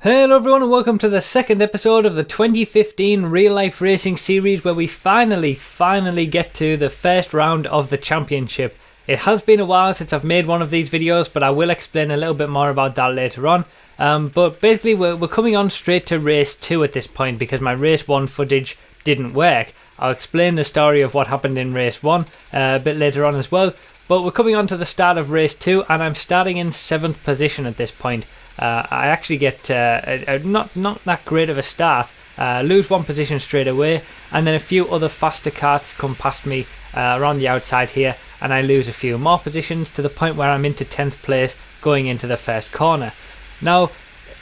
Hello everyone and welcome to the second episode of the 2015 Real Life Racing series, where we finally get to the first round of the championship. It has been a while since I've made one of these videos, but I will explain a little bit more about that later on. But basically we're coming on straight to race 2 at this point because my race 1 footage didn't work. I'll explain the story of what happened in race 1 a bit later on as well. But we're coming on to the start of race 2 and I'm starting in 7th position at this point. I actually get not that great of a start, lose one position straight away, and then a few other faster karts come past me around the outside here, and I lose a few more positions to the point where I'm into 10th place going into the first corner. Now,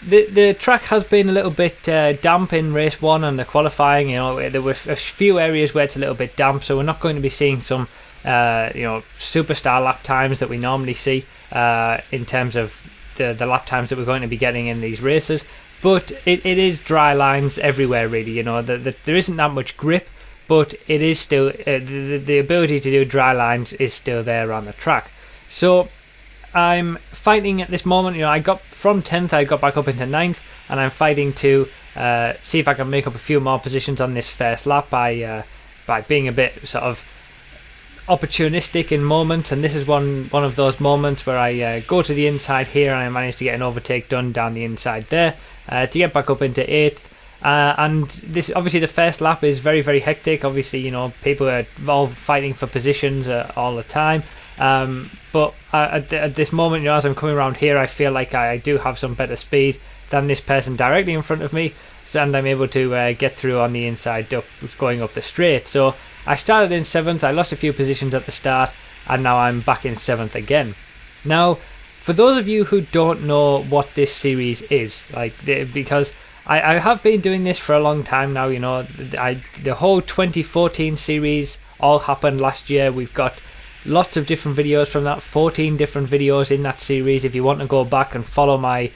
the track has been a little bit damp in race 1 and the qualifying. There were a few areas where it's a little bit damp, so we're not going to be seeing some superstar lap times that we normally see in terms of the lap times that we're going to be getting in these races, but it is dry lines everywhere really. There isn't that much grip, but it is still the ability to do dry lines is still there on the track. So I'm fighting at this moment. I got from 10th, I got back up into 9th, and I'm fighting to see if I can make up a few more positions on this first lap by being a bit sort of opportunistic in moments, and this is one of those moments where I go to the inside here and I manage to get an overtake done down the inside there to get back up into 8th. And this, obviously the first lap is very hectic. Obviously, people are all fighting for positions all the time, but at this moment, as I'm coming around here, I feel like I do have some better speed than this person directly in front of me, and I'm able to get through on the inside going up the straight. So I started in 7th, I lost a few positions at the start, and now I'm back in 7th again. Now, for those of you who don't know what this series is, because I have been doing this for a long time now, the whole 2014 series all happened last year. We've got lots of different videos from that, 14 different videos in that series if you want to go back and follow my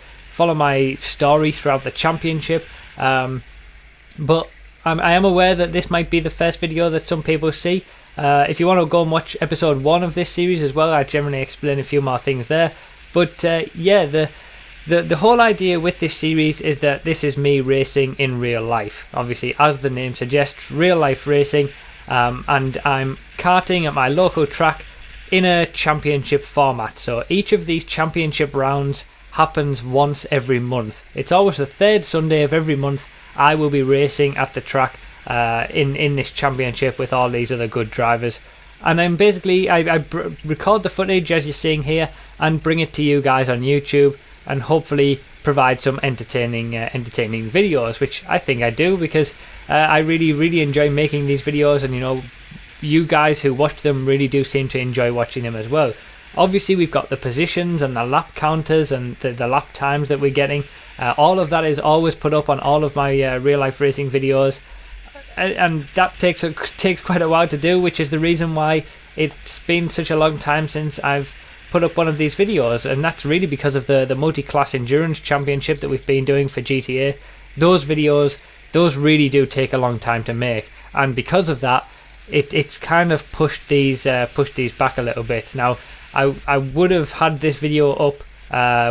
story throughout the championship. But I am aware that this might be the first video that some people see. If you want to go and watch episode 1 of this series as well, I generally explain a few more things there. But the whole idea with this series is that this is me racing in real life. Obviously, as the name suggests, real life racing, and I'm karting at my local track in a championship format. So each of these championship rounds happens once every month. It's always the third Sunday of every month. I will be racing at the track in this championship with all these other good drivers, and I'm basically I record the footage as you're seeing here and bring it to you guys on YouTube, and hopefully provide some entertaining videos, which I think I do, because I really enjoy making these videos, and you guys who watch them really do seem to enjoy watching them as well. Obviously we've got the positions and the lap counters and the lap times that we're getting. All of that is always put up on all of my real life racing videos, and that takes quite a while to do, which is the reason why it's been such a long time since I've put up one of these videos. And that's really because of the multi-class endurance championship that we've been doing for GTA. Those videos, those really do take a long time to make, and because of that, it's kind of pushed these back a little bit. Now I would have had this video up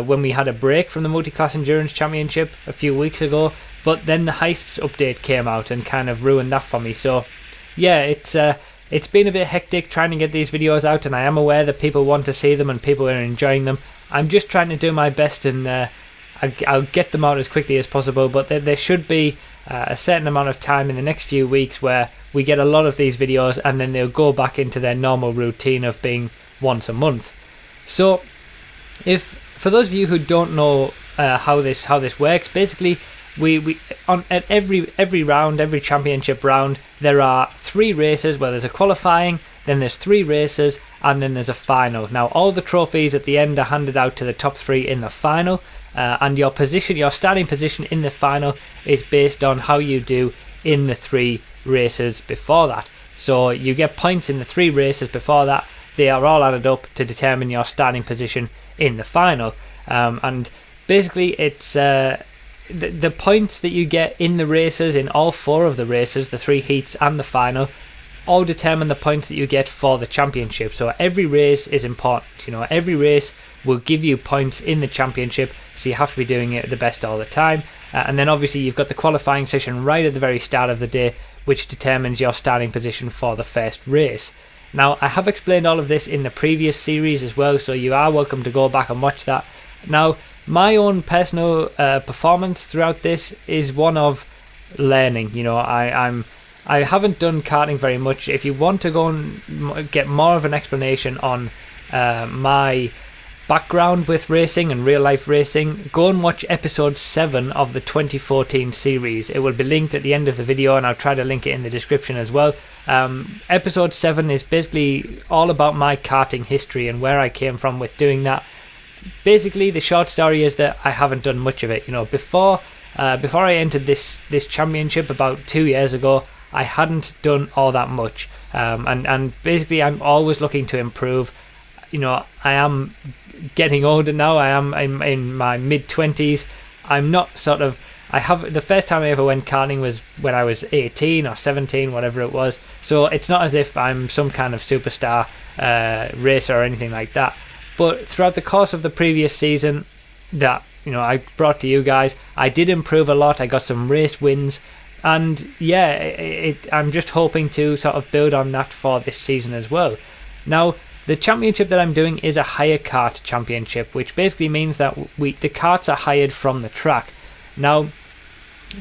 when we had a break from the multi-class endurance championship a few weeks ago, but then the heists update came out and kind of ruined that for me. So yeah, it's been a bit hectic trying to get these videos out, and I am aware that people want to see them and people are enjoying them. I'm just trying to do my best, and I'll get them out as quickly as possible, but there should be a certain amount of time in the next few weeks where we get a lot of these videos, and then they'll go back into their normal routine of being once a month. So for those of you who don't know how this works, basically we at every round, every championship round, there are 3 races where there's a qualifying, then there's 3 races, and then there's a final. Now all the trophies at the end are handed out to the top 3 in the final, and your starting position in the final is based on how you do in the 3 races before that. So you get points in the 3 races before that. They are all added up to determine your starting position in the final, and basically it's the points that you get in the races, in all 4 of the races, the 3 heats and the final, all determine the points that you get for the championship. So every race is important. Every race will give you points in the championship, so you have to be doing it the best all the time. And then obviously you've got the qualifying session right at the very start of the day, which determines your starting position for the first race. Now, I have explained all of this in the previous series as well, so you are welcome to go back and watch that. Now, my own personal performance throughout this is one of learning. You know, I haven't done karting very much. If you want to go and get more of an explanation on my background with racing and real life racing, go and watch episode 7 of the 2014 series. It will be linked at the end of the video, and I'll try to link it in the description as well. Episode 7 is basically all about my karting history and where I came from with doing that. Basically, the short story is that I haven't done much of it. You know, before I entered this championship about 2 years ago, I hadn't done all that much, and basically I'm always looking to improve. You know, I am getting older now. I'm in my mid-20s. I'm not sort of... the first time I ever went karting was when I was 18 or 17, whatever it was. So it's not as if I'm some kind of superstar racer or anything like that. But throughout the course of the previous season that, you know, I brought to you guys, I did improve a lot. I got some race wins. And yeah, I'm just hoping to sort of build on that for this season as well. Now, the championship that I'm doing is a hire kart championship, which basically means that the karts are hired from the track. Now,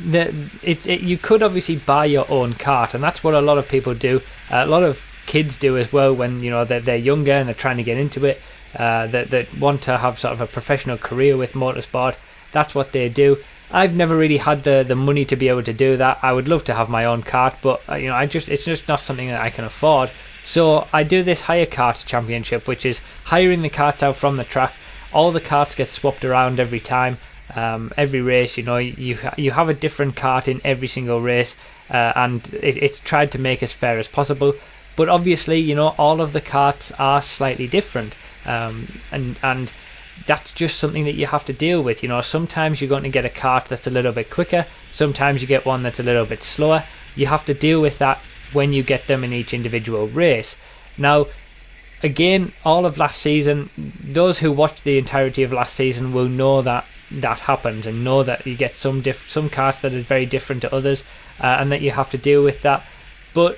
you could obviously buy your own kart, and that's what a lot of people do. A lot of kids do as well when, you know, they're younger and they're trying to get into it. That want to have sort of a professional career with motorsport. That's what they do. I've never really had the money to be able to do that. I would love to have my own kart, but you know, it's just not something that I can afford. So I do this hire kart championship, which is hiring the karts out from the track. All the karts get swapped around every time. Every race, you know, you have a different kart in every single race, and it's tried to make as fair as possible. But obviously, you know, all of the karts are slightly different, and that's just something that you have to deal with. You know, sometimes you're going to get a kart that's a little bit quicker. Sometimes you get one that's a little bit slower. You have to deal with that when you get them in each individual race. Now, again, all of last season, those who watched the entirety of last season will know that happens, and know that you get some karts that are very different to others, and that you have to deal with that. But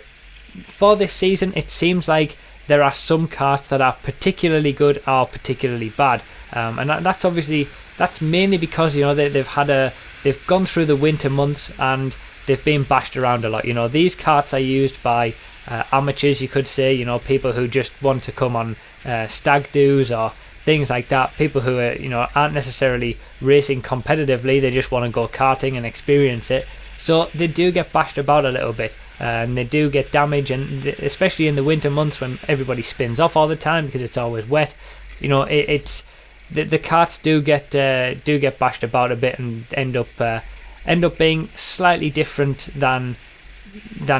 for this season, it seems like there are some karts that are particularly good or particularly bad, and that's mainly because, you know, they've gone through the winter months and they've been bashed around a lot. You know, these karts are used by amateurs, you could say, you know, people who just want to come on stag do's or things like that, people who are, you know, aren't necessarily racing competitively, they just want to go karting and experience it. So they do get bashed about a little bit, and they do get damage, and especially in the winter months when everybody spins off all the time because it's always wet, you know, it's the karts do get bashed about a bit and end up being slightly different than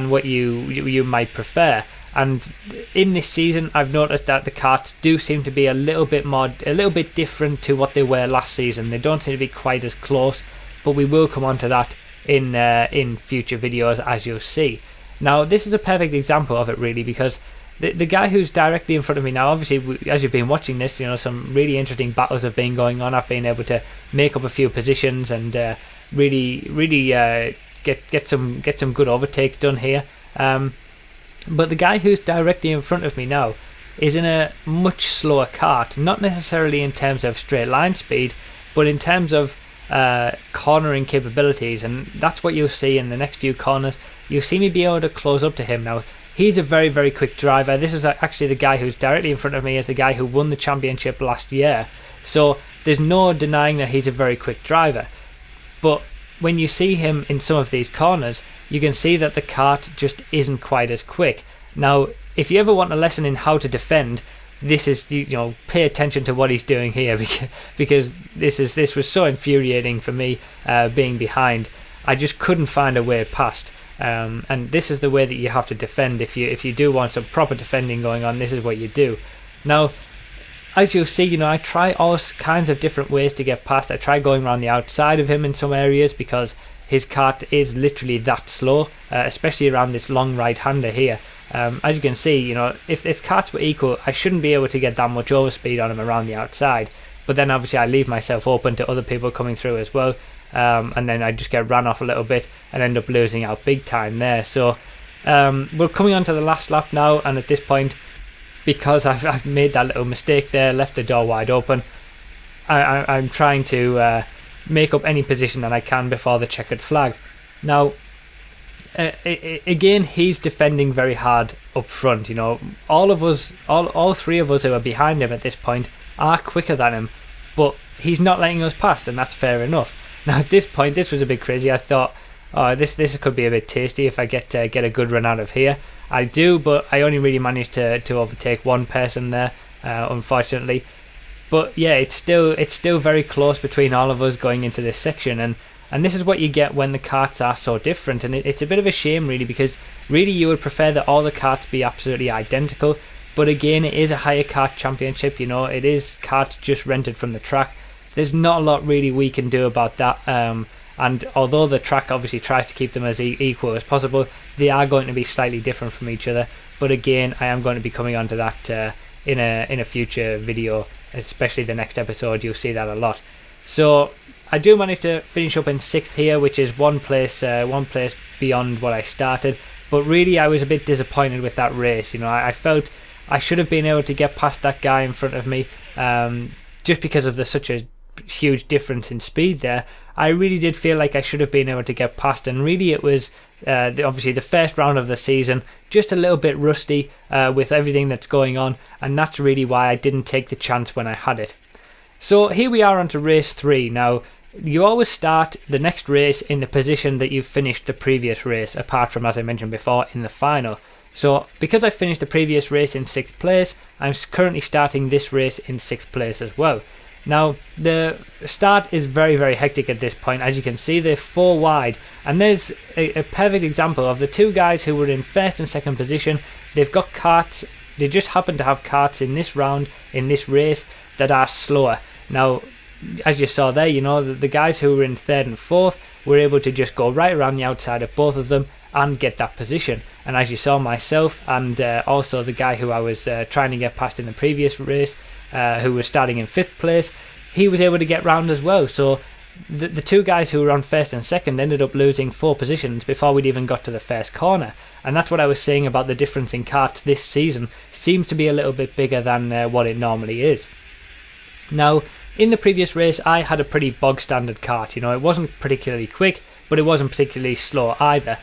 what you might prefer. And in this season, I've noticed that the karts do seem to be a little bit different to what they were last season. They don't seem to be quite as close, but we will come on to that in future videos, as you'll see. Now, this is a perfect example of it, really, because the guy who's directly in front of me now, obviously, as you've been watching this, you know, some really interesting battles have been going on. I've been able to make up a few positions and really get some good overtakes done here. But the guy who's directly in front of me now is in a much slower kart, not necessarily in terms of straight line speed, but in terms of cornering capabilities, and that's what you'll see in the next few corners. You'll see me be able to close up to him. Now, he's a very, very quick driver. This is actually the guy who's directly in front of me is the guy who won the championship last year, so there's no denying that he's a very quick driver. But when you see him in some of these corners, you can see that the kart just isn't quite as quick. Now, if you ever want a lesson in how to defend, this is, you know, pay attention to what he's doing here, because this was so infuriating for me, being behind. I just couldn't find a way past, and this is the way that you have to defend. If you do want some proper defending going on, this is what you do. Now, as you'll see, you know, I try all kinds of different ways to get past. I try going around the outside of him in some areas because his kart is literally that slow, especially around this long right-hander here. As you can see, you know, if karts were equal, I shouldn't be able to get that much overspeed on them around the outside. But then obviously I leave myself open to other people coming through as well, and then I just get run off a little bit and end up losing out big time there. So we're coming on to the last lap now, and at this point, because I've made that little mistake there, left the door wide open, I'm trying to make up any position that I can before the checkered flag. Now, again, he's defending very hard up front. You know, all three of us who are behind him at this point are quicker than him, but he's not letting us past, and that's fair enough. Now, at this point, this was a bit crazy. I thought, oh, this could be a bit tasty if I get a good run out of here. I do, but I only really managed to overtake one person there, unfortunately. But yeah, it's still very close between all of us going into this section, and this is what you get when the karts are so different, and it's a bit of a shame really, because really you would prefer that all the karts be absolutely identical. But again, it is a higher kart championship, you know, it is karts just rented from the track. There's not a lot really we can do about that, and although the track obviously tries to keep them as equal as possible, they are going to be slightly different from each other. But again, I am going to be coming on to that in a future video, especially the next episode. You'll see that a lot. So I do manage to finish up in 6th here, which is one place beyond what I started. But really, I was a bit disappointed with that race. You know, I felt I should have been able to get past that guy in front of me, just because of such a huge difference in speed there. I really did feel like I should have been able to get past, and really it was obviously the first round of the season, just a little bit rusty with everything that's going on, and that's really why I didn't take the chance when I had it. So here we are on to race 3. Now, you always start the next race in the position that you've finished the previous race, apart from, as I mentioned before, in the final. So because I finished the previous race in 6th place, I'm currently starting this race in 6th place as well. Now, the start is very, very hectic at this point. As you can see, they're 4 wide, and there's a perfect example of the two guys who were in 1st and 2nd position. They've got karts. They just happen to have karts in this round, in this race, that are slower. Now, as you saw there, you know, the guys who were in 3rd and 4th were able to just go right around the outside of both of them and get that position. And as you saw, myself and also the guy who I was trying to get past in the previous race, who was starting in 5th place, he was able to get round as well. So the two guys who were on 1st and 2nd ended up losing 4 positions before we'd even got to the first corner. And that's what I was saying about the difference in karts this season. Seems to be a little bit bigger than what it normally is. Now, in the previous race, I had a pretty bog standard kart. You know, it wasn't particularly quick, but it wasn't particularly slow either.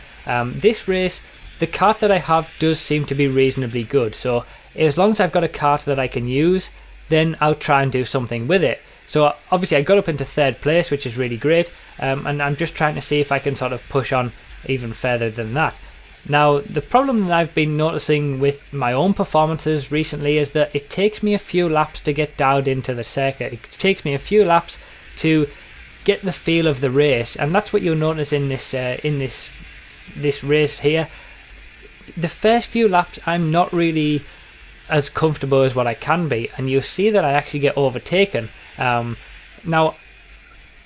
This race, the kart that I have does seem to be reasonably good. So as long as I've got a kart that I can use, then I'll try and do something with it. So obviously I got up into 3rd place, which is really great, and I'm just trying to see if I can sort of push on even further than that. Now, the problem that I've been noticing with my own performances recently is that it takes me a few laps to get dialed into the circuit. It takes me a few laps to get the feel of the race, and that's what you'll notice in this race here. The first few laps, I'm not really as comfortable as what I can be, and you'll see that I actually get overtaken. Now,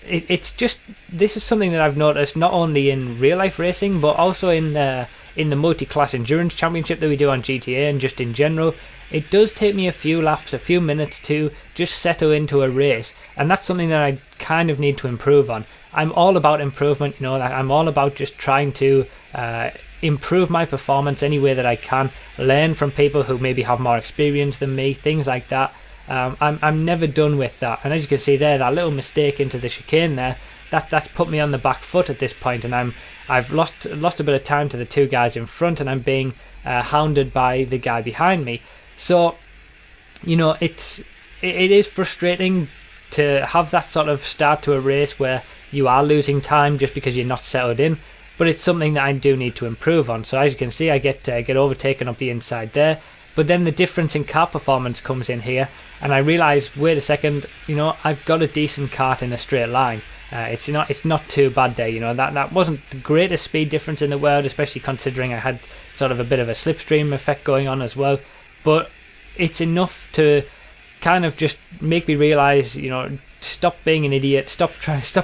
it's just, this is something that I've noticed not only in real life racing, but also in the multi-class endurance championship that we do on GTA, and just in general. It does take me a few laps, a few minutes to just settle into a race, and that's something that I kind of need to improve on. I'm all about improvement, you know, I'm all about just trying to improve my performance any way that I can, learn from people who maybe have more experience than me, things like that. I'm never done with that, and as you can see there, that little mistake into the chicane there, that's put me on the back foot at this point, and I've lost a bit of time to the two guys in front, and I'm being hounded by the guy behind me. So, you know, it is frustrating to have that sort of start to a race where you are losing time just because you're not settled in, but it's something that I do need to improve on. So as you can see, I get overtaken up the inside there. But then the difference in kart performance comes in here, and I realise, wait a second, you know, I've got a decent kart in a straight line. It's not too bad there, you know. That wasn't the greatest speed difference in the world, especially considering I had sort of a bit of a slipstream effect going on as well. But it's enough to kind of just make me realise, you know, stop being an idiot, stop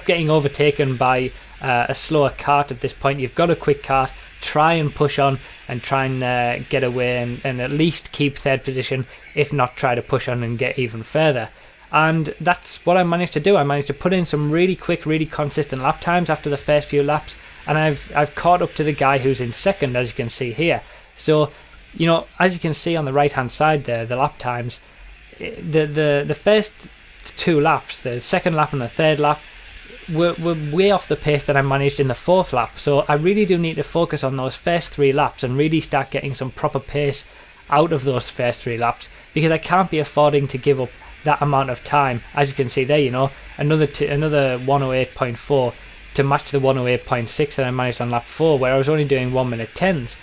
getting overtaken by a slower kart at this point. You've got a quick kart, try and push on and try and get away and at least keep third position, if not try to push on and get even further. And that's what I managed to do. I managed to put in some really quick, really consistent lap times after the first few laps, and I've caught up to the guy who's in second, as you can see here. So, you know, as you can see on the right hand side there, the lap times, the first 2 laps, the second lap and the third lap, were way off the pace that I managed in the 4th lap. So I really do need to focus on those first 3 laps and really start getting some proper pace out of those first 3 laps, because I can't be affording to give up that amount of time. As you can see there, you know, another 108.4 to match the 108.6 that I managed on lap 4, where I was only doing 1 minute 10s.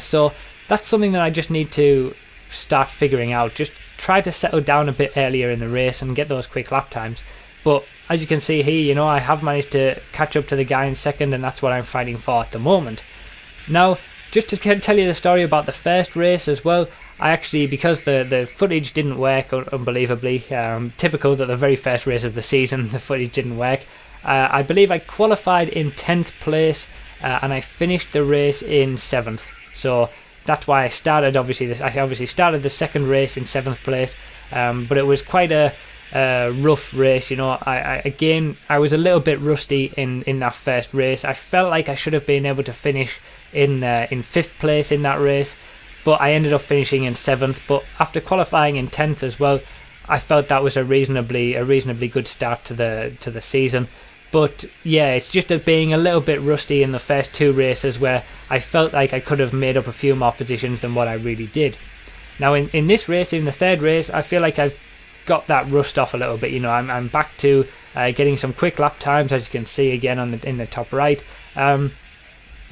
So that's something that I just need to start figuring out. Just try to settle down a bit earlier in the race and get those quick lap times. But as you can see here, you know, I have managed to catch up to the guy in second, and that's what I'm fighting for at the moment. Now, just to tell you the story about the first race as well, I actually, because the footage didn't work, unbelievably, typical that the very first race of the season, the footage didn't work. I believe I qualified in 10th place, and I finished the race in 7th. So that's why I started, I obviously started the second race in 7th place, but it was quite a rough race. You know, I was a little bit rusty in that first race. I felt like I should have been able to finish in 5th place in that race, but I ended up finishing in 7th. But after qualifying in 10th as well, I felt that was a reasonably good start to the season. But yeah, it's just being a little bit rusty in the first 2 races, where I felt like I could have made up a few more positions than what I really did. Now in this race, in the 3rd race, I feel like I've got that rust off a little bit. You know, I'm back to getting some quick lap times, as you can see again in the top right, and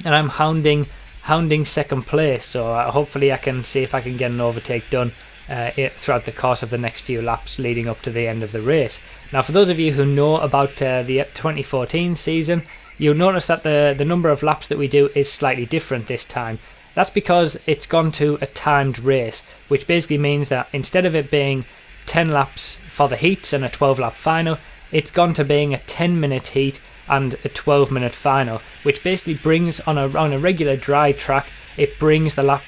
I'm hounding 2nd place. So hopefully I can see if I can get an overtake done throughout the course of the next few laps leading up to the end of the race. Now, for those of you who know about the 2014 season, you'll notice that the number of laps that we do is slightly different this time. That's because it's gone to a timed race, which basically means that instead of it being 10 laps for the heats and a 12-lap final, it's gone to being a 10-minute heat and a 12-minute final, which basically brings on a regular dry track, it brings the lap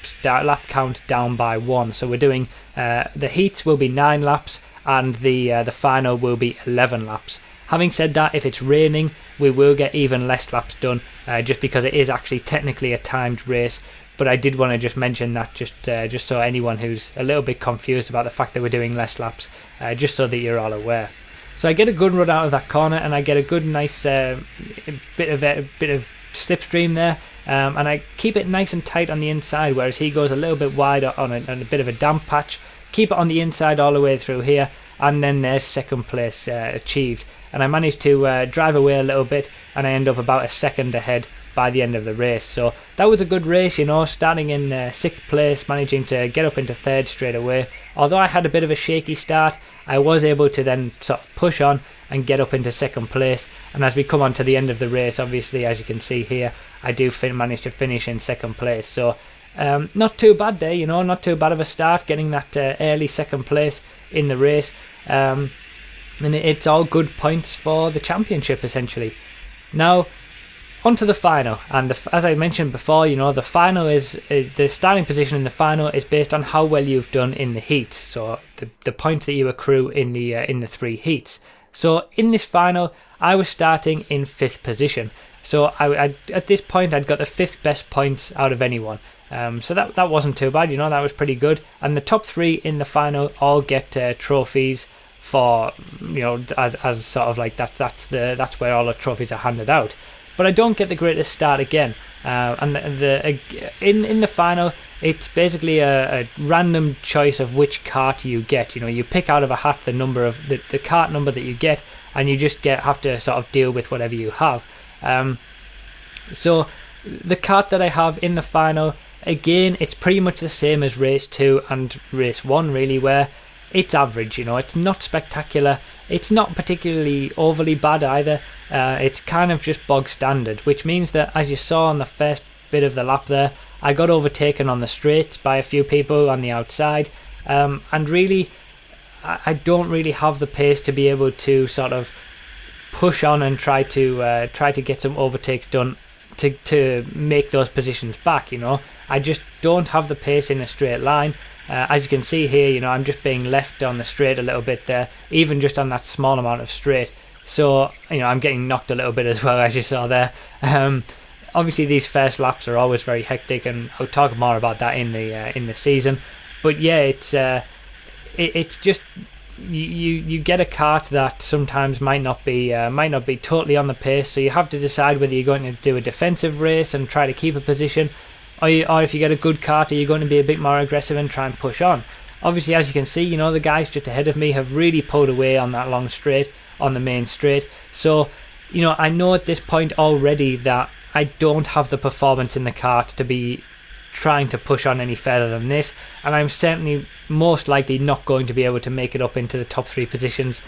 count down by 1. So we're doing the heats will be 9 laps and the final will be 11 laps. Having said that, if it's raining, we will get even less laps done, just because it is actually technically a timed race. But I did want to just mention that, just so anyone who's a little bit confused about the fact that we're doing less laps, just so that you're all aware. So I get a good run out of that corner, and I get a good nice bit of slipstream there, and I keep it nice and tight on the inside, whereas he goes a little bit wide on a bit of a damp patch. Keep it on the inside all the way through here, and then there's 2nd place achieved. And I managed to drive away a little bit, and I end up about a second ahead by the end of the race. So that was a good race, you know, starting in 6th place, managing to get up into 3rd straight away. Although I had a bit of a shaky start, I was able to then sort of push on and get up into 2nd place. And as we come on to the end of the race, obviously, as you can see here, I do manage to finish in 2nd place. So not too bad there, you know, not too bad of a start, getting that early 2nd place in the race. And it's all good points for the championship, essentially. Now, onto the final, and as I mentioned before, you know, the final is the starting position in the final is based on how well you've done in the heats. So the points that you accrue in the 3 heats. So in this final, I was starting in 5th position. So I at this point I'd got the 5th best points out of anyone. So that wasn't too bad, you know, that was pretty good. And the top 3 in the final all get trophies for, you know, as sort of like that's where all the trophies are handed out. But I don't get the greatest start again, and in the final, it's basically a random choice of which kart you get. You know, you pick out of a hat the number of the kart number that you get, and you just have to sort of deal with whatever you have. So the kart that I have in the final, again, it's pretty much the same as race 2 and race 1, really, where it's average. You know, it's not spectacular. It's not particularly overly bad either. It's kind of just bog standard, which means that, as you saw on the first bit of the lap there, I got overtaken on the straights by a few people on the outside, and really I don't really have the pace to be able to sort of push on and try to get some overtakes done to make those positions back. I just don't have the pace in a straight line. As you can see here, I'm just being left on the straight a little bit there, even just on that small amount of straight. So I'm getting knocked a little bit as well, as you saw there. Obviously these first laps are always very hectic, and I'll talk more about that in the season. But yeah, it's just you get a kart that sometimes might not be totally on the pace, so you have to decide whether you're going to do a defensive race and try to keep a position, or if you get a good kart, are you going to be a bit more aggressive and try and push on. Obviously, as you can see, the guys just ahead of me have really pulled away on that long straight, on the main straight. So I know at this point already that I don't have the performance in the kart to be trying to push on any further than this, and I'm certainly most likely not going to be able to make it up into the top 3 positions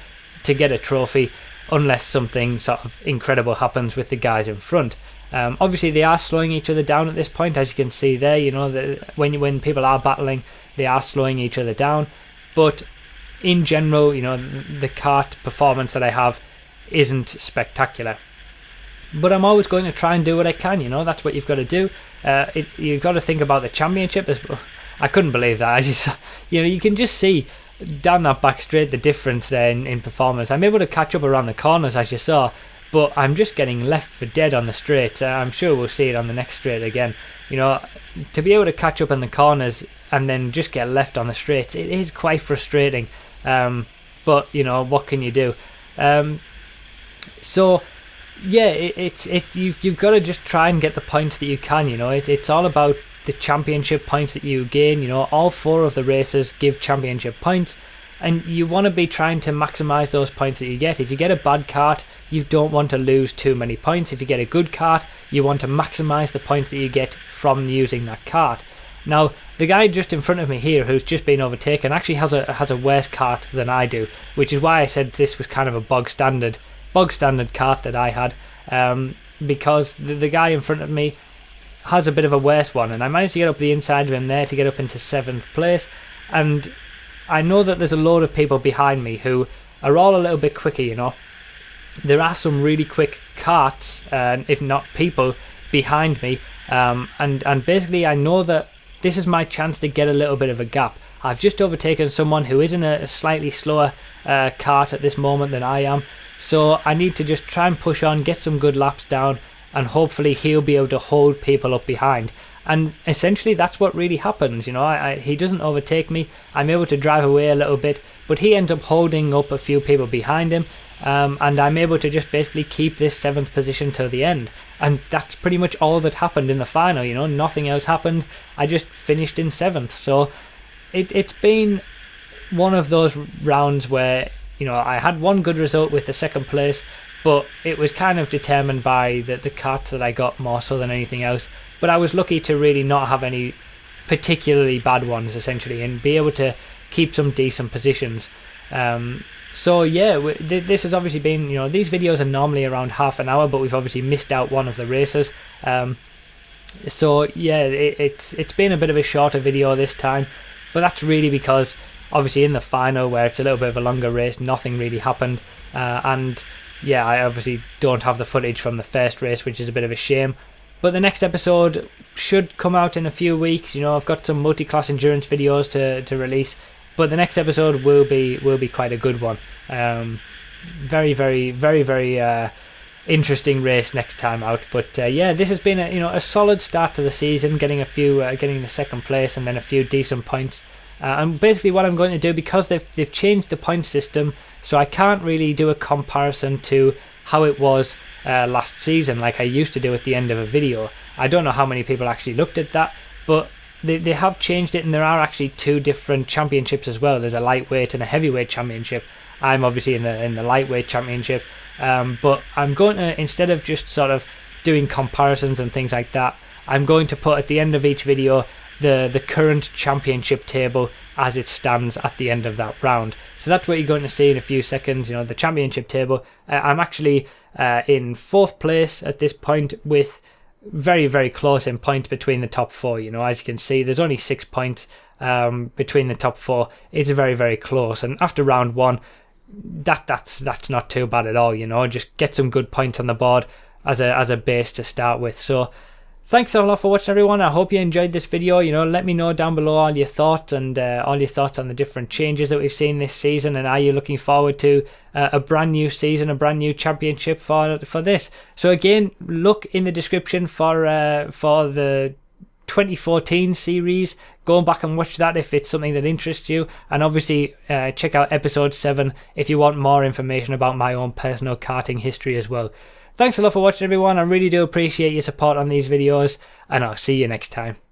to get a trophy unless something sort of incredible happens with the guys in front. Obviously they are slowing each other down at this point, as you can see there. When people are battling, they are slowing each other down, but in general, the kart performance that I have isn't spectacular. But I'm always going to try and do what I can. That's what you've got to do. You've got to think about the championship. I couldn't believe that. As you saw, you can just see down that back straight the difference there in performance. I'm able to catch up around the corners, as you saw, but I'm just getting left for dead on the straight. I'm sure we'll see it on the next straight again. To be able to catch up in the corners and then just get left on the straights, it is quite frustrating. But what can you do? So yeah, you've got to just try and get the points that you can. It's all about the championship points that you gain. All 4 of the races give championship points, and you want to be trying to maximize those points that you get. If you get a bad kart, you don't want to lose too many points. If you get a good kart, you want to maximize the points that you get from using that kart. Now, the guy just in front of me here, who's just been overtaken, actually has a worse kart than I do, which is why I said this was kind of a bog standard kart that I had, because the guy in front of me has a bit of a worse one, and I managed to get up the inside of him there to get up into 7th place. And I know that there's a load of people behind me who are all a little bit quicker. There are some really quick karts, if not people, behind me, and basically I know that this is my chance to get a little bit of a gap. I've just overtaken someone who is in a slightly slower kart at this moment than I am, so I need to just try and push on, get some good laps down, and hopefully he'll be able to hold people up behind. And essentially that's what really happens. He doesn't overtake me, I'm able to drive away a little bit, but he ends up holding up a few people behind him, and I'm able to just basically keep this 7th position till the end. And that's pretty much all that happened in the final. Nothing else happened. I just finished in 7th. So it's been one of those rounds where I had one good result with the 2nd place, but it was kind of determined by the karts that I got more so than anything else. But I was lucky to really not have any particularly bad ones, essentially, and be able to keep some decent positions. So yeah, this has obviously been, these videos are normally around half an hour, but we've obviously missed out one of the races. So yeah, it's been a bit of a shorter video this time, but that's really because obviously in the final, where it's a little bit of a longer race, nothing really happened. And yeah, I obviously don't have the footage from the first race, which is a bit of a shame. But the next episode should come out in a few weeks. I've got some multi-class endurance videos to release, but the next episode will be quite a good one. Very, very, very, very interesting race next time out. But yeah, this has been a solid start to the season, getting the 2nd place and then a few decent points. And basically what I'm going to do, because they've changed the point system, so I can't really do a comparison to how it was last season like I used to do at the end of a video. I don't know how many people actually looked at that, but they have changed it, and there are actually 2 different championships as well. There's a lightweight and a heavyweight championship. I'm obviously in the lightweight championship, but I'm going to, instead of just sort of doing comparisons and things like that, I'm going to put at the end of each video the current championship table as it stands at the end of that round. So that's what you're going to see in a few seconds, the championship table. I'm actually in 4th place at this point, with very, very close in points between the top 4. As you can see, there's only 6 points, between the top 4, it's very, very close. And after round 1, that's not too bad at all, you know. Just get some good points on the board as a base to start with. So thanks a lot for watching, everyone. I hope you enjoyed this video. You know, let me know down below all your thoughts and all your thoughts on the different changes that we've seen this season, and are you looking forward to a brand new season, a brand new championship for this. So again, look in the description for the 2014 series. Go back and watch that if it's something that interests you, and obviously check out episode 7 if you want more information about my own personal karting history as well. Thanks a lot for watching, everyone. I really do appreciate your support on these videos, and I'll see you next time.